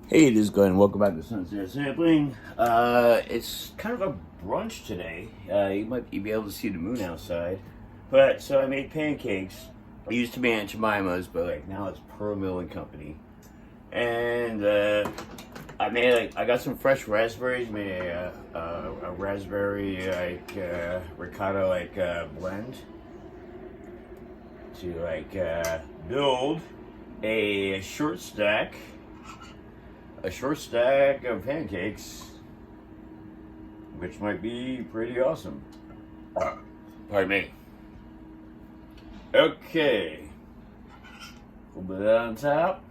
Hey, it is Glenn. Welcome back to Sunset Sampling. It's kind of a brunch today. You might be able to see the moon outside. But, so I made pancakes. I used to be Aunt Jemima's, but now it's Pearl Mill and Company. And, I got some fresh raspberries, made a raspberry, ricotta, blend to, build a short stack of pancakes, which might be pretty awesome. Pardon me. Okay. A little bit on top.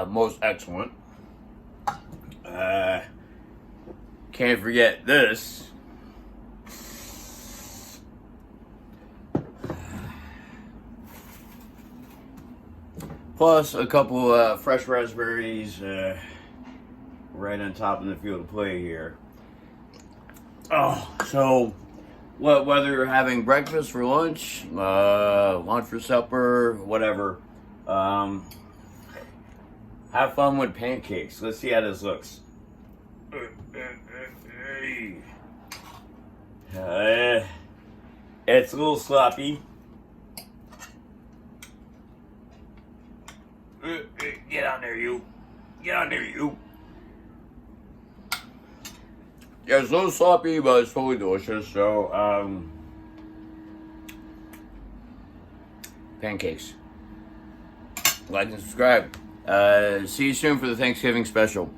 Most excellent. Can't forget this. Plus a couple fresh raspberries right on top of the field of play here. Oh, so whether you're having breakfast for lunch, lunch for supper, whatever, have fun with pancakes. Let's see how this looks. It's a little sloppy. Get on there, you. Get on there, you. Yeah, it's a little sloppy, but it's totally delicious. So, pancakes. Like and subscribe. See you soon for the Thanksgiving special.